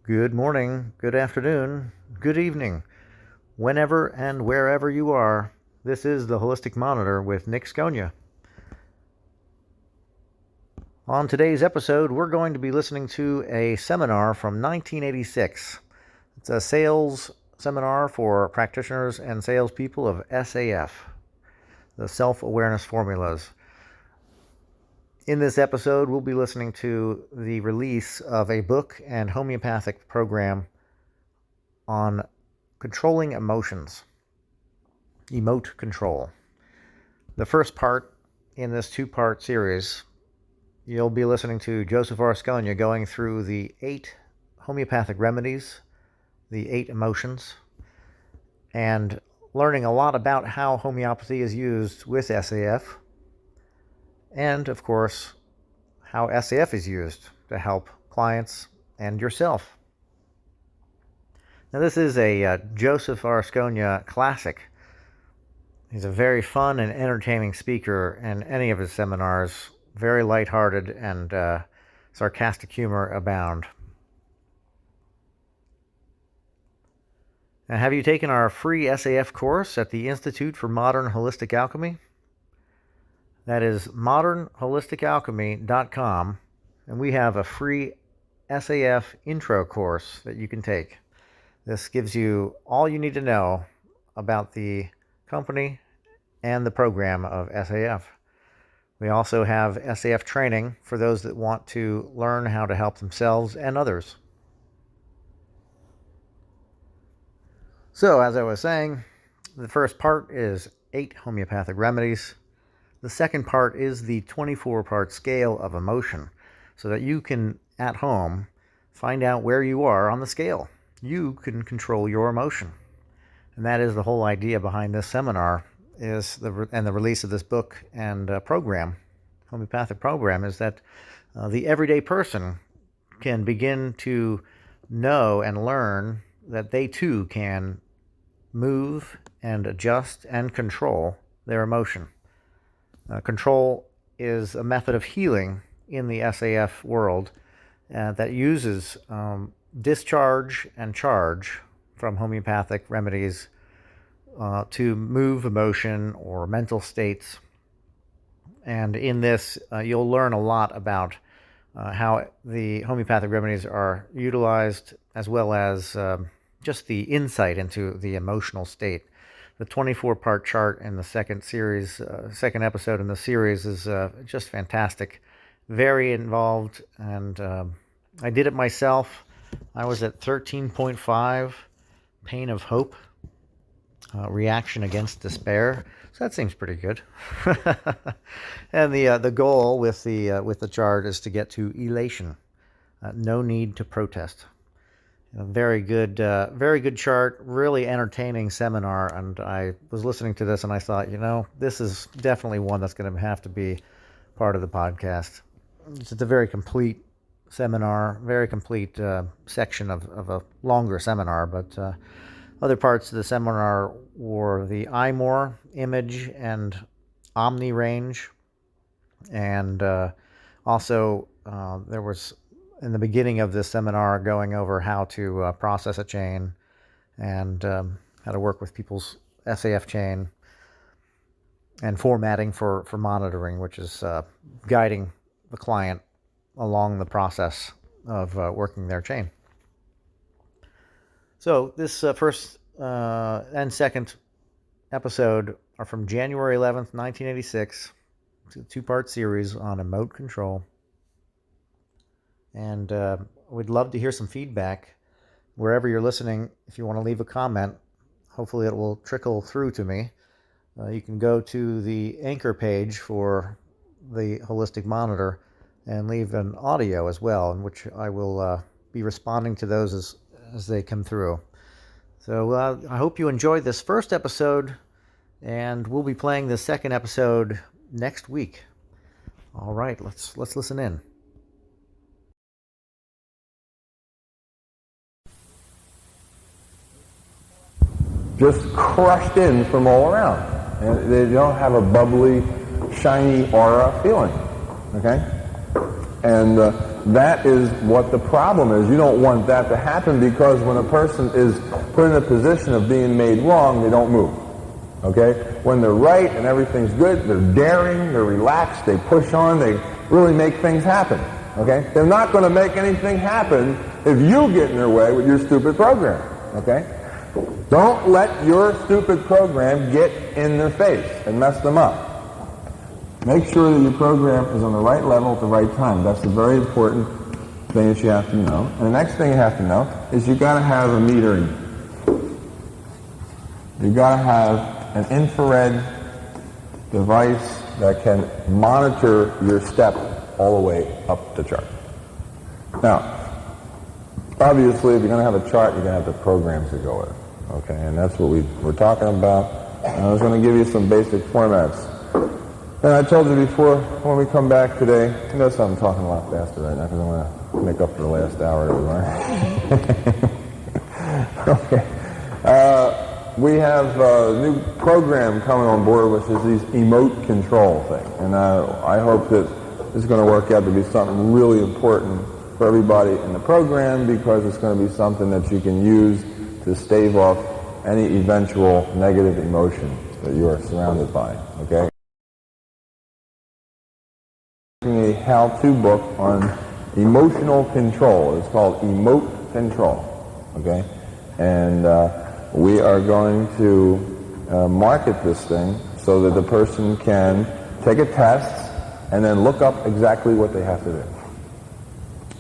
Good morning, good afternoon, good evening, whenever and wherever you are. This is the Holistic Monitor with Nick Scogna. On today's episode, we're going to be listening to a seminar from 1986. It's a sales seminar for practitioners and salespeople of SAF, the self-awareness formulas. In this episode, we'll be listening to the release of a book and homeopathic program on controlling emotions, Emote Control. The first part in this two-part series, you'll be listening to Joseph R Scogna going through the 8 homeopathic remedies, the 8 emotions, and learning a lot about how homeopathy is used with SAF, and, of course, how SAF is used to help clients and yourself. Now, this is a Joseph R Scogna classic. He's a very fun and entertaining speaker in any of his seminars, very lighthearted and sarcastic humor abound. Now, have you taken our free SAF course at the Institute for Modern Holistic Alchemy? That is modernholisticalchemy.com, and we have a free SAF intro course that you can take. This gives you all you need to know about the company and the program of SAF. We also have SAF training for those that want to learn how to help themselves and others. So, as I was saying, the first part is 8 homeopathic remedies. The second part is the 24-part scale of emotion, so that you can, at home, find out where you are on the scale. You can control your emotion. And that is the whole idea behind this seminar, and the release of this book and program, homeopathic program, is that the everyday person can begin to know and learn that they too can move and adjust and control their emotion. Control is a method of healing in the SAF world that uses discharge and charge from homeopathic remedies to move emotion or mental states. And in this, you'll learn a lot about how the homeopathic remedies are utilized, as well as just the insight into the emotional state. The 24-part chart in the second episode in the series is just fantastic, very involved, and I did it myself. I was at 13.5, pain of hope, reaction against despair. So that seems pretty good. And the goal with the chart is to get to elation, no need to protest. Very good chart, really entertaining seminar, and I was listening to this and I thought, this is definitely one that's going to have to be part of the podcast. It's a very complete seminar, very complete section of a longer seminar, but other parts of the seminar were the iMore image and Omni range, and also there was, in the beginning of this seminar, going over how to process a chain and how to work with people's SAF chain, and formatting for monitoring, which is guiding the client along the process of working their chain. So this first and second episode are from January 11th, 1986. It's a 2-part series on emote control. And we'd love to hear some feedback wherever you're listening. If you want to leave a comment, hopefully it will trickle through to me. You can go to the anchor page for the Holistic Monitor and leave an audio as well, in which I will be responding to those as they come through. So I hope you enjoyed this first episode, and we'll be playing the second episode next week. All right, let's listen in. Just crushed in from all around. And they don't have a bubbly, shiny aura feeling. Okay? And that is what the problem is. You don't want that to happen, because when a person is put in a position of being made wrong, they don't move. Okay? When they're right and everything's good, they're daring, they're relaxed, they push on, they really make things happen. Okay? They're not going to make anything happen if you get in their way with your stupid program. Okay? Don't let your stupid program get in their face and mess them up. Make sure that your program is on the right level at the right time. That's a very important thing that you have to know. And the next thing you have to know is you've got to have a metering. You've got to have an infrared device that can monitor your step all the way up the chart. Now, obviously, if you're going to have a chart, you're going to have the programs to go with it. Okay, and that's what we're talking about. And I was going to give you some basic formats. And I told you before, when we come back today, notice I'm talking a lot faster right now because I want to make up for the last hour that we learned. Okay. We have a new program coming on board, which is these Emote control thing. And I hope that this is going to work out to be something really important for everybody in the program, because it's going to be something that you can use to stave off any eventual negative emotion that you are surrounded by. Okay? A how-to book on emotional control. It's called Emote Control. Okay? And we are going to market this thing so that the person can take a test and then look up exactly what they have to do.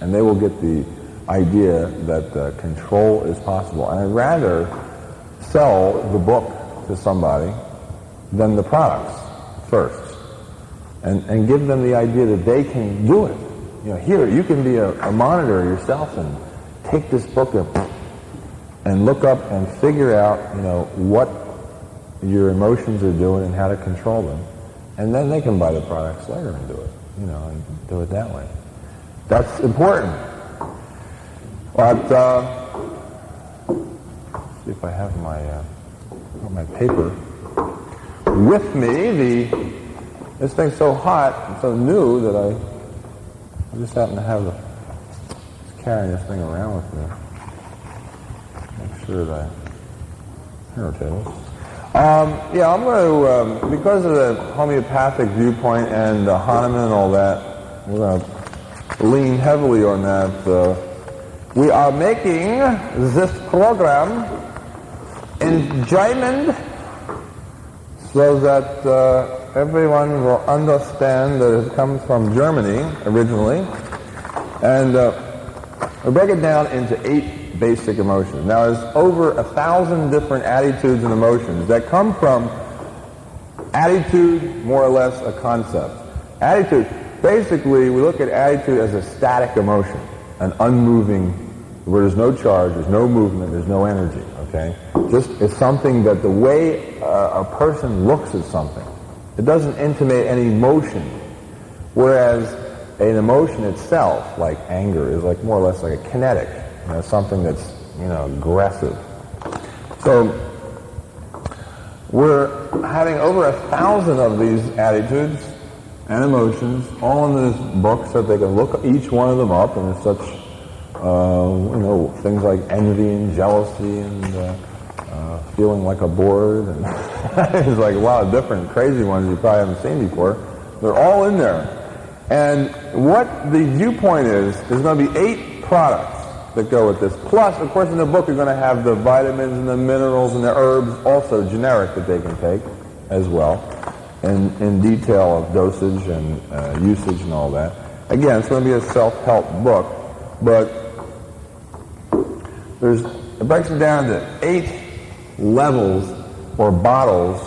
And they will get the idea that control is possible. And I'd rather sell the book to somebody than the products first. And give them the idea that they can do it. You know, here, you can be a monitor yourself and take this book and look up and figure out, you know, what your emotions are doing and how to control them. And then they can buy the products later and do it, you know, and do it that way. That's important. But, see if I have my paper with me. This thing's so hot and so new that I just happen to have just carrying this thing around with me. Make sure that here it is. Yeah, I'm going to, because of the homeopathic viewpoint and Hahnemann and all that, we're going to lean heavily on that. We are making this program in German so that everyone will understand that it comes from Germany originally. And we break it down into 8 basic emotions. Now, there's over 1,000 different attitudes and emotions that come from attitude, more or less a concept. Attitude, basically, we look at attitude as a static emotion, an unmoving, where there's no charge, there's no movement, there's no energy, okay? Just, it's something that the way a person looks at something, it doesn't intimate any emotion, whereas an emotion itself, like anger, is like more or less like a kinetic, you know, something that's, you know, aggressive. So we're having over 1,000 of these attitudes and emotions, all in this book, so that they can look each one of them up, and there's such, you know, things like envy and jealousy and feeling like a bored, and there's like a lot of different crazy ones you probably haven't seen before. They're all in there. And what the viewpoint is, there's going to be 8 products that go with this. Plus, of course, in the book you're going to have the vitamins and the minerals and the herbs, also generic, that they can take as well, and in detail of dosage and usage and all that. Again, it's going to be a self-help book, but it breaks it down to 8 levels or bottles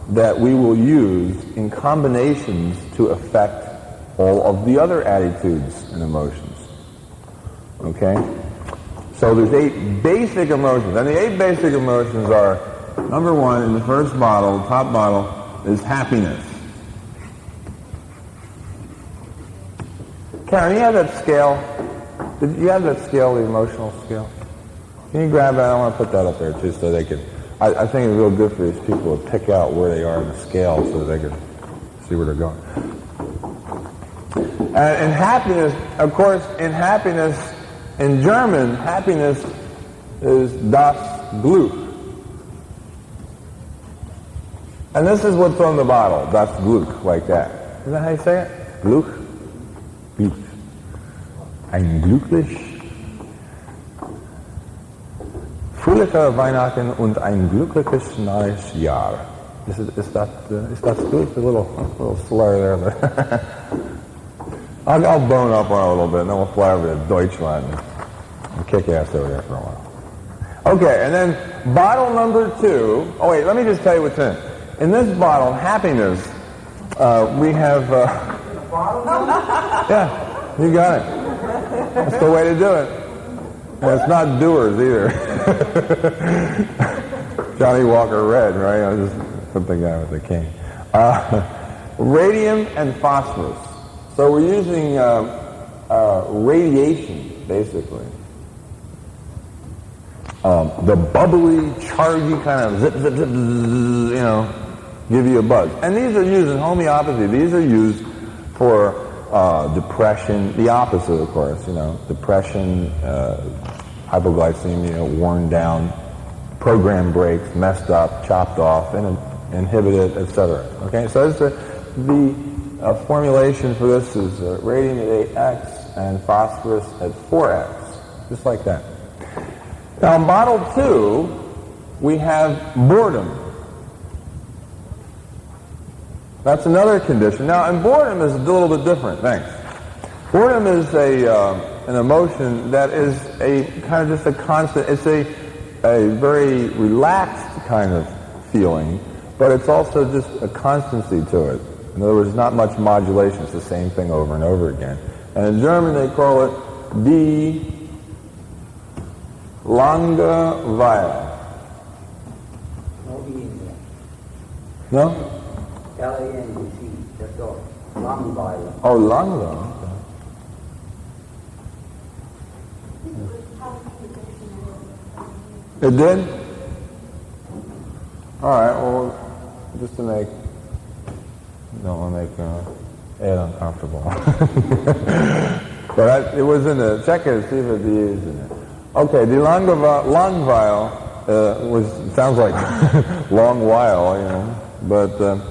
that we will use in combinations to affect all of the other attitudes and emotions. Okay? So there's 8 basic emotions. And the 8 basic emotions are, number 1, in the first bottle, the top bottle, is happiness. Karen, you have that scale? Did you have that scale, the emotional scale? Can you grab that? I want to put that up there too, so they can. I think it's real good for these people to pick out where they are in the scale, so they can see where they're going. And happiness, of course, in happiness, in German, happiness is das Glück. And this is what's on the bottle, das Glück, like that. Is that how you say it? Glück? Glück. Ein glücklich, fröhliche Weihnachten und ein glückliches neues Jahr. Is that good? A little slur there. I'll bone up on it a little bit, and then we'll fly over to Deutschland and kick ass over there for a while. Okay, and then bottle number 2. Oh wait, let me just tell you what's in it. In this bottle, happiness, we have... yeah, you got it. That's the way to do it. And it's not doers either. Johnny Walker Red, right? I just put the guy with the cane. Radium and phosphorus. So we're using radiation, basically. The bubbly, chargy kind of zip, zip, zip, zzz, give you a buzz. And these are used in homeopathy. These are used for depression, the opposite, of course, depression, hypoglycemia, worn down, program breaks, messed up, chopped off, inhibited, etc. Okay, so the formulation for this is radium at 8x and phosphorus at 4x, just like that. Now in bottle 2, we have boredom. That's another condition. Now in boredom is a little bit different, thanks. Boredom is an emotion that is a kind of just a constant, it's a very relaxed kind of feeling, but it's also just a constancy to it. In other words, not much modulation. It's the same thing over and over again. And in German, they call it die Langeweile. No? L-A-N-G-E. That's all. Langeweile. Oh, Langeweile. Okay. It did? All right. Well, just to make... Don't want to make Ed uncomfortable. But it was in the, check it, see if it's used in it. Okay, the Langeweile sounds like long while, but I'm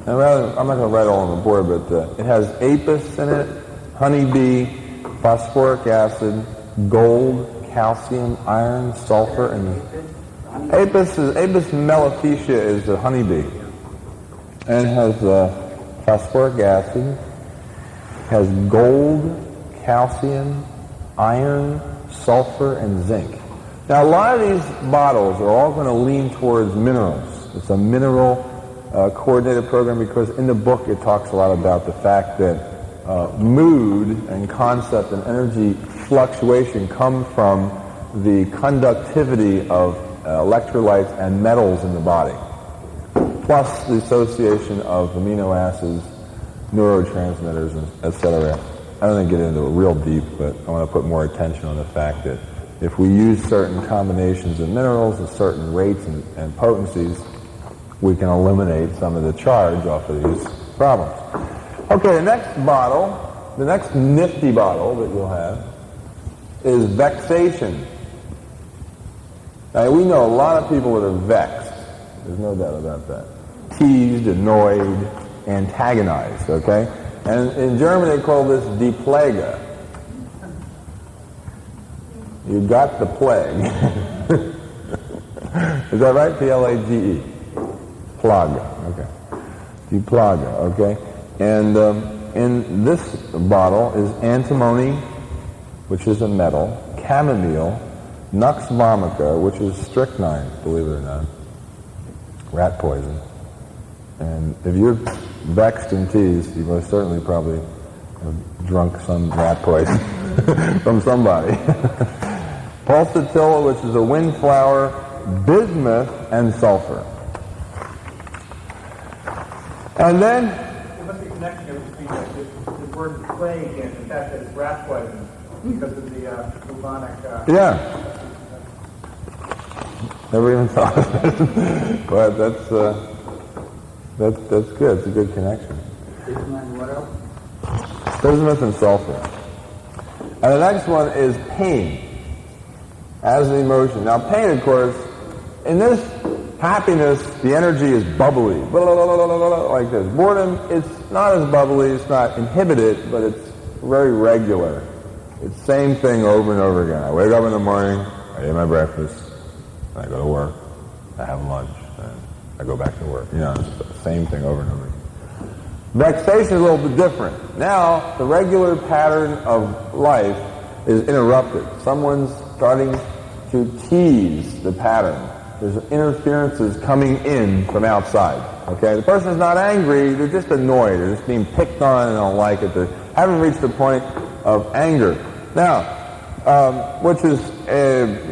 not going to write all on the board, but it has apis in it, honeybee, phosphoric acid, gold, calcium, iron, sulfur, and apis mellifica is a honeybee. And it has phosphoric acid, has gold, calcium, iron, sulfur, and zinc. Now, a lot of these bottles are all going to lean towards minerals. It's a mineral coordinated program because in the book it talks a lot about the fact that mood and concept and energy fluctuation come from the conductivity of electrolytes and metals in the body, plus the association of amino acids, neurotransmitters, etc. I don't want to get into it real deep, but I want to put more attention on the fact that if we use certain combinations of minerals at certain rates and potencies, we can eliminate some of the charge off of these problems. Okay, the next bottle, the next nifty bottle that you'll have is Vexation. Now, we know a lot of people that are vexed. There's no doubt about that. Teased, annoyed, antagonized, okay? And in German they call this die Plage. You got the plague. Is that right? P-L-A-G-E. Plage, okay. Die Plage, okay? And in this bottle is antimony, which is a metal, chamomile, nux vomica, which is strychnine, believe it or not, rat poison. And if you're vexed and teased, you most certainly probably have drunk some rat poison from somebody. Pulsatilla, which is a windflower, bismuth, and sulfur. And then... There must be a connection here between the word plague and the fact that it's rat poison because of the bubonic... Yeah. Never even thought of it. But that's good. It's a good connection. What else? bismuth and sulfur. And the next one is pain as an emotion. Now pain, of course, in this happiness, the energy is bubbly, blah, blah, blah, blah, blah, blah, like this. Boredom, it's not as bubbly, it's not inhibited, but it's very regular. It's the same thing over and over again. I wake up in the morning, I eat my breakfast, I go to work, I have lunch, and I go back to work. You know, it's the same thing over and over again. Vexation is a little bit different. Now, the regular pattern of life is interrupted. Someone's starting to tease the pattern. There's interferences coming in from outside. Okay, the person's not angry, they're just annoyed, they're just being picked on and don't like it. They haven't reached the point of anger. Now, which is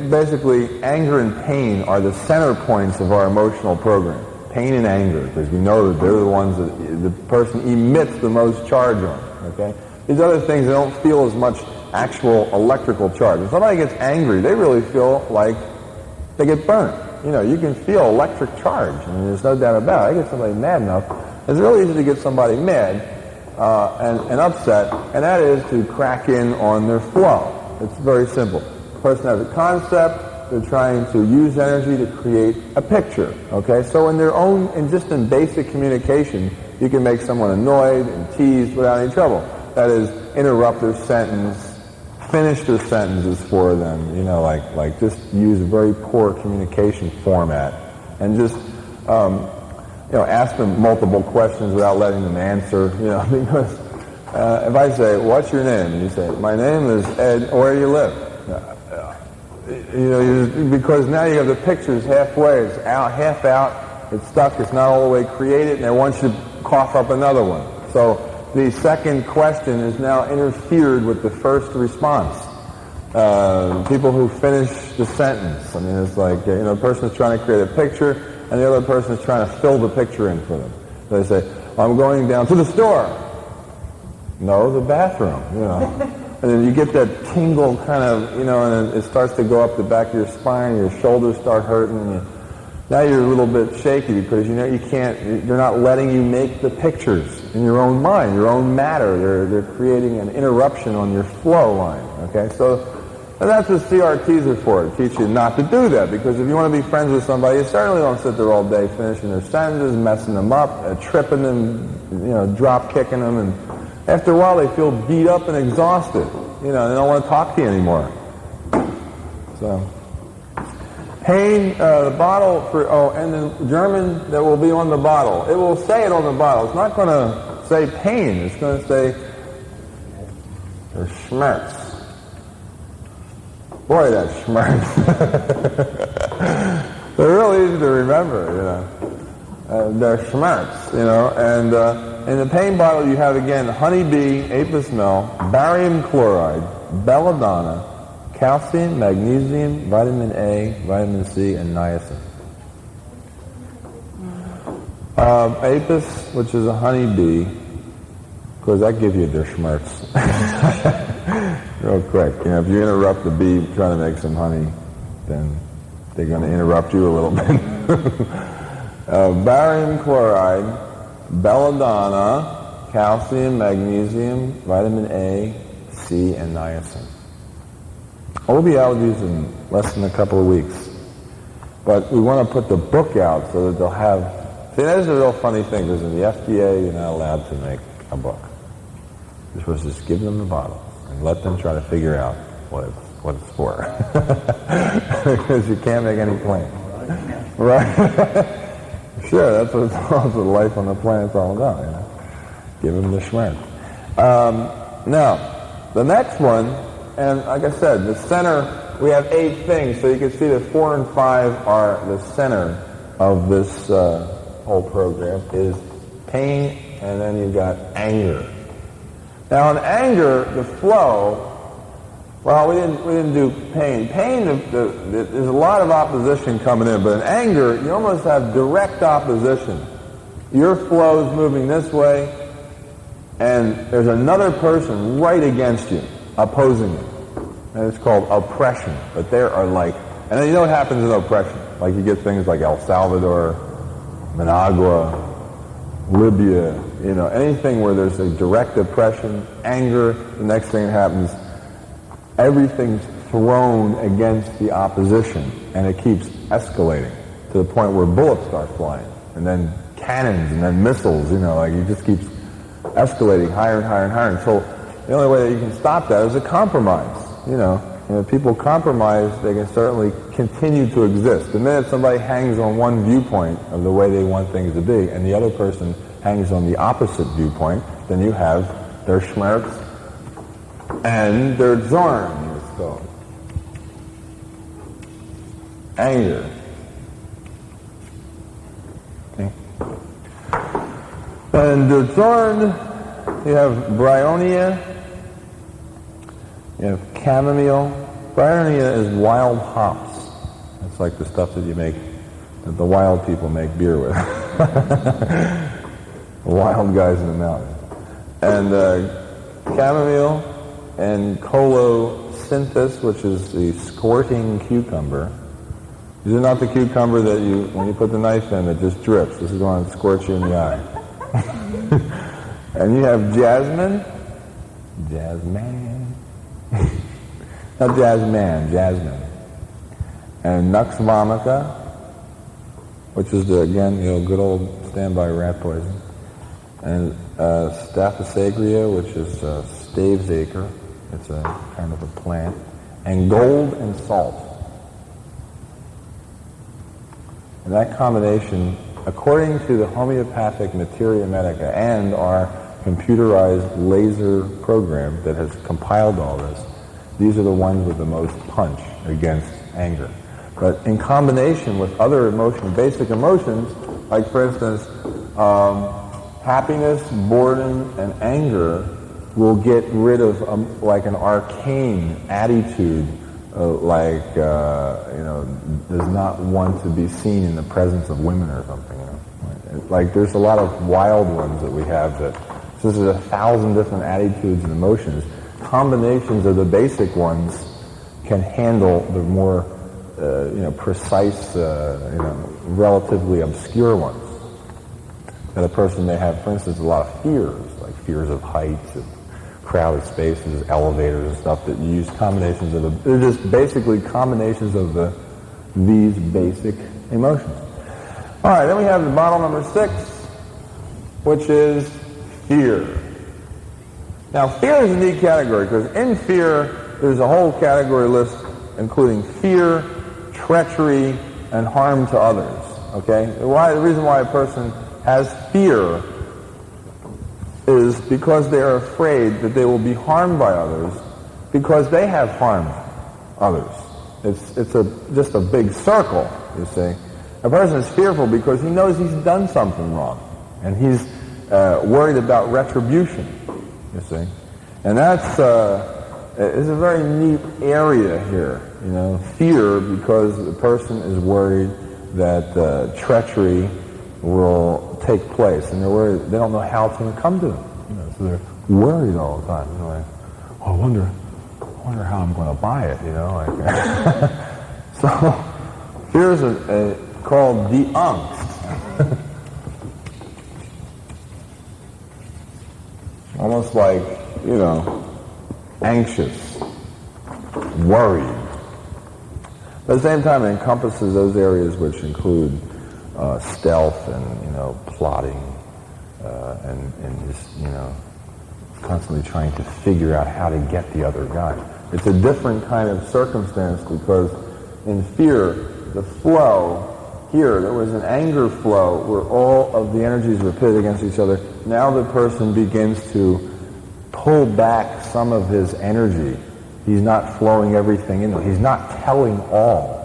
basically anger and pain are the center points of our emotional program. Pain and anger, because we know that they're the ones that the person emits the most charge on. Okay, these other things, they don't feel as much actual electrical charge. When somebody gets angry, they really feel like they get burnt. You know, you can feel electric charge. I mean, there's no doubt about it. I get somebody mad enough. It's really easy to get somebody mad and upset, and that is to crack in on their flow. It's very simple. The person has a concept. They're trying to use energy to create a picture. Okay, so in their own, and just in basic communication, you can make someone annoyed and teased without any trouble. That is, interrupt their sentence, finish their sentences for them. You know, like just use a very poor communication format, and just ask them multiple questions without letting them answer. You know, because if I say, "What's your name?" and you say, "My name is Ed. Where do you live?" Because now you have the pictures halfway. It's out, half out. It's stuck. It's not all the way created, and they want you to cough up another one. So the second question is now interfered with the first response. People who finish the sentence. I mean, it's like, a person is trying to create a picture, and the other person is trying to fill the picture in for them. So they say, "I'm going down to the store." No, the bathroom, And then you get that tingle kind of, and then it starts to go up the back of your spine, your shoulders start hurting, and now you're a little bit shaky because they're not letting you make the pictures in your own mind, your own matter. They're creating an interruption on your flow line, okay? So, and that's what CRTs are for, to teach you not to do that, because if you want to be friends with somebody, you certainly don't sit there all day finishing their sentences, messing them up, tripping them, drop kicking them, and after a while they feel beat up and exhausted. They don't want to talk to you anymore. So, pain, the bottle and the German that will be on the bottle. It will say it on the bottle. It's not going to say pain. It's going to say der Schmerz. Boy, that Schmerz. They're really easy to remember, Der Schmerz, and in the pain bottle you have, again, honeybee, apis mel, barium chloride, belladonna, calcium, magnesium, vitamin A, vitamin C, and niacin. Apis, which is a honeybee, because that gives you their schmerz. Real quick. If you interrupt the bee trying to make some honey, then they're going to interrupt you a little bit. Barium chloride, belladonna, calcium, magnesium, vitamin A, C, and niacin. We'll be out with these in less than a couple of weeks. But we want to put the book out so that they'll have... See, that is a real funny thing, because in the FDA, you're not allowed to make a book. You're supposed to just give them the bottle and let them try to figure out what it's for. Because you can't make any claim. Right? Sure, that's what life on the planet's all about, Give them the schmerz. Now, the next one, and like I said, the center, we have 8 things, so you can see that 4 and 5 are the center of this whole program, is pain, and then you've got anger. Now, in anger, the flow, well, we didn't do pain. Pain, there's a lot of opposition coming in, but in anger, you almost have direct opposition. Your flow is moving this way, and there's another person right against you, opposing you. And it's called oppression. But there are and then you know what happens in oppression? Like you get things like El Salvador, Managua, Libya, anything where there's a direct oppression, anger, the next thing that happens, everything's thrown against the opposition, and it keeps escalating to the point where bullets start flying, and then cannons, and then missiles, it just keeps escalating higher and higher and higher until the only way that you can stop that is a compromise. If people compromise, they can certainly continue to exist. The minute somebody hangs on one viewpoint of the way they want things to be, and the other person hangs on the opposite viewpoint, then you have their Schmerz and their Zorn, let's go. Anger. Okay. And the Zorn, you have Bryonia, you have chamomile. Bryonia is wild hops. It's like the stuff that the wild people make beer with. The wild guys in the mountains. And chamomile and colocynthus, which is the squirting cucumber. These are not the cucumber that when you put the knife in, it just drips. This is the one that squirts you in the eye. And you have jasmine. Not jasmine. And nux vomica, which is good old standby rat poison. And staphysagria, which is stave's acre. It's a kind of a plant. And gold and salt. And that combination, according to the homeopathic materia medica and our computerized laser program that has compiled all this, these are the ones with the most punch against anger. But in combination with other basic emotions, like for instance, happiness, boredom, and anger will get rid of like an arcane attitude, does not want to be seen in the presence of women or something. Like there's a lot of wild ones that we have that. So there's 1,000 different attitudes and emotions. Combinations of the basic ones can handle the more, precise, relatively obscure ones. That a person may have, for instance, a lot of fears, like fears of heights and crowded spaces, elevators and stuff, that you use combinations of they're just basically combinations of these basic emotions. All right, then we have the bottle number 6, which is fear. Now, fear is a neat category because in fear, there's a whole category list including fear, treachery, and harm to others. Okay? The reason why a person has fear is because they are afraid that they will be harmed by others because they have harmed others. It's just a big circle, you see. A person is fearful because he knows he's done something wrong, and he's worried about retribution, you see. And that's is a very neat area here, fear, because the person is worried that treachery will take place, and they're worried, they don't know how it's going to come to them, so they're worried all the time. Like, I wonder how I'm going to buy it, So fear is called the angst. Almost like, anxious, worried. But at the same time, it encompasses those areas which include stealth and, plotting, and just, constantly trying to figure out how to get the other guy. It's a different kind of circumstance because in fear, the flow, here, there was an anger flow where all of the energies were pitted against each other. Now the person begins to pull back some of his energy. He's not flowing everything in. He's not telling all.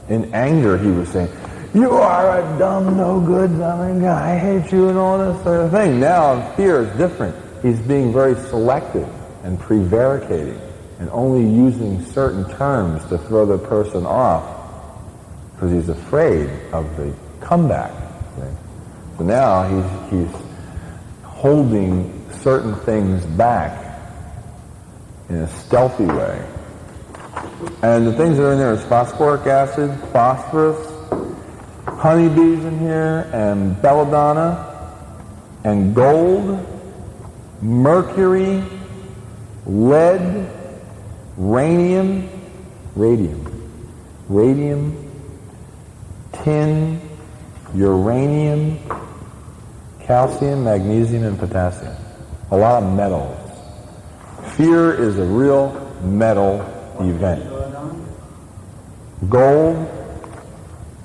In anger, he was saying, "You are a dumb, no good, dumb guy. I hate you," and all this sort of thing. Now, in fear, is different. He's being very selective and prevaricating and only using certain terms to throw the person off because he's afraid of the comeback. Okay? So now he's holding certain things back in a stealthy way. And the things that are in there is phosphoric acid, phosphorus, honeybees in here, and belladonna, and gold, mercury, lead, radium, tin, uranium, calcium, magnesium, and potassium. A lot of metals. Fear is a real metal event. Gold,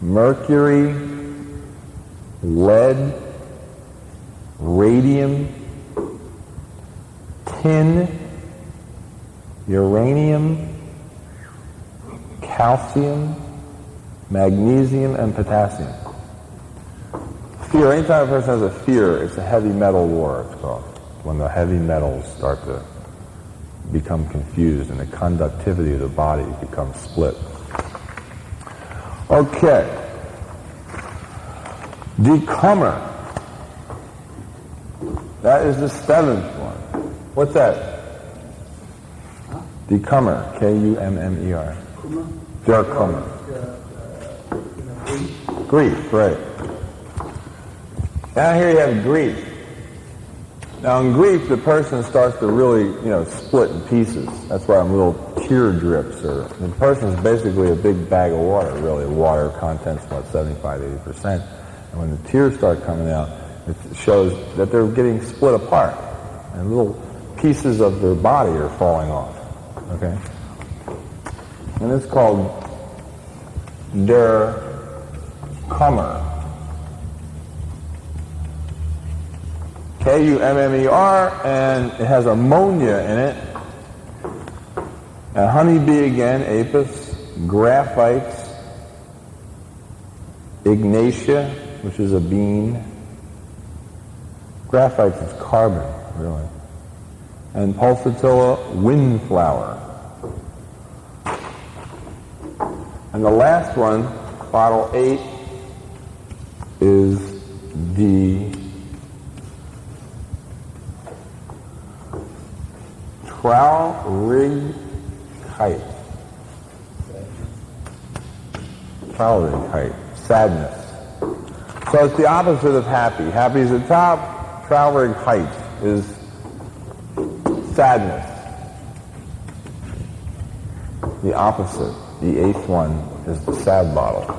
mercury, lead, radium, tin, uranium, calcium, magnesium, and potassium. Fear, anytime a person has a fear, it's a heavy metal war, it's called. When the heavy metals start to become confused and the conductivity of the body becomes split. Okay. Decomer. That is the seventh one. What's that? Decomer. K-U-M-M-E-R. Decomer. Grief, right. Now here you have grief. Now in grief, the person starts to really, split in pieces. That's why little tear drips. The person's basically a big bag of water, really. Water content's about 75-80%. And when the tears start coming out, it shows that they're getting split apart. And little pieces of their body are falling off. Okay? And it's called der Kummer. K-U-M-M-E-R, and it has ammonia in it. A honeybee again, apis, graphites, ignatia, which is a bean. Graphites is carbon, really. And pulsatilla, windflower. And the last one, bottle 8, is the Traurigkeit. Traurigkeit, sadness. So it's the opposite of happy. Happy is the top. Traurigkeit is sadness. The opposite, the 8th one, is the sad bottle.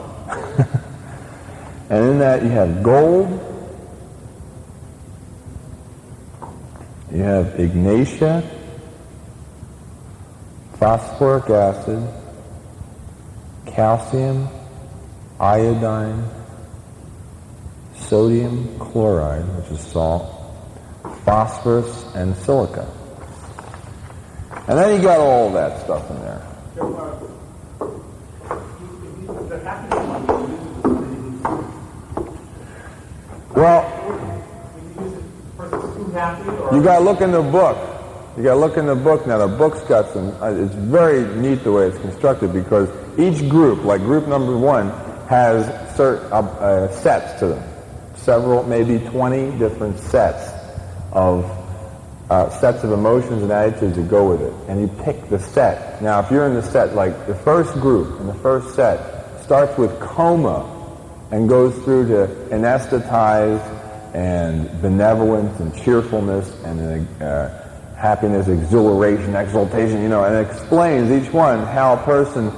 And in that you have gold, you have ignatia, phosphoric acid, calcium, iodine, sodium chloride, which is salt, phosphorus, and silica. And then you got all of that stuff in there. Well, you got to look in the book. You got to look in the book now. The book's got some. It's very neat the way it's constructed because each group, like group number 1, has certain sets to them. Several, maybe 20 different sets of emotions and attitudes that go with it, and you pick the set. Now, if you're in the set, like the first group in the first set starts with coma and goes through to anesthetized and benevolence and cheerfulness and happiness, exhilaration, exultation, and it explains each one how a person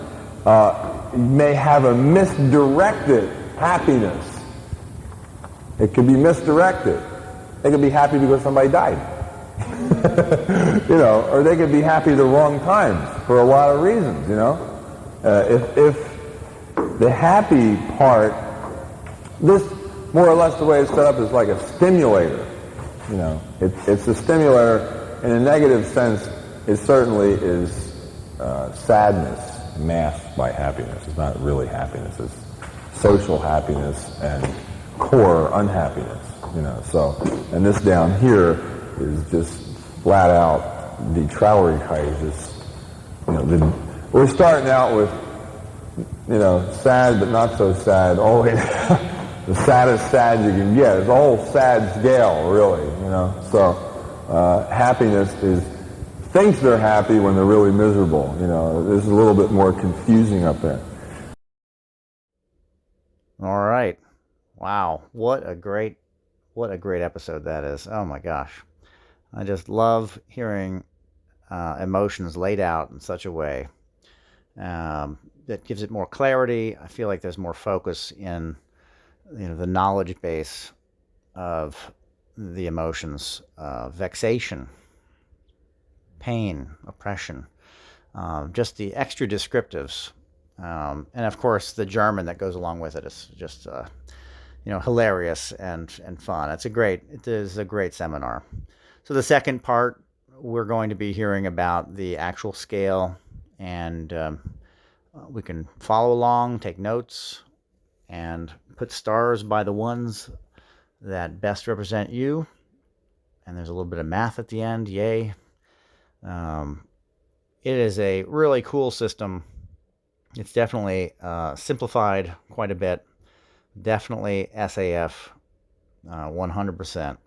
may have a misdirected happiness. It could be misdirected. They could be happy because somebody died. Or they could be happy the wrong times for a lot of reasons, If the happy part, this more or less the way it's set up is like a stimulator. It's a stimulator. In a negative sense, it certainly is sadness masked by happiness. It's not really happiness. It's social happiness and core unhappiness. So, and this down here is just flat out the Traurigkeit is just, we're starting out with, sad but not so sad. Always the saddest sad you can get. It's a whole sad scale, really, So happiness thinks they're happy when they're really miserable. This is a little bit more confusing up there. All right. Wow. What a great What a great episode that is. Oh my gosh. I just love hearing emotions laid out in such a way that gives it more clarity. I feel like there's more focus in the knowledge base of the emotions. Vexation, pain, oppression, just the extra descriptives. And of course, the German that goes along with it is just hilarious and fun. It is a great seminar. So the second part, we're going to be hearing about the actual scale, and we can follow along, take notes, and put stars by the ones that best represent you. And there's a little bit of math at the end. Yay. It is a really cool system. It's definitely simplified quite a bit. Definitely SAF 100%.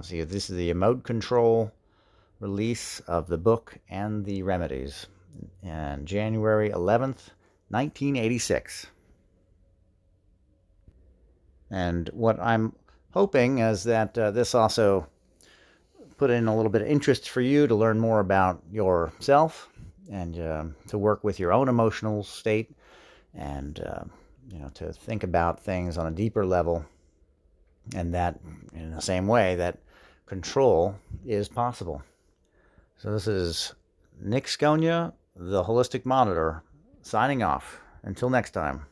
See, this is the Emote Control release of the book and the Remedies on January 11th, 1986. And what I'm hoping is that this also put in a little bit of interest for you to learn more about yourself and to work with your own emotional state and to think about things on a deeper level, and that in the same way that control is possible. So this is Nick Scogna, the Holistic Monitor, signing off. Until next time.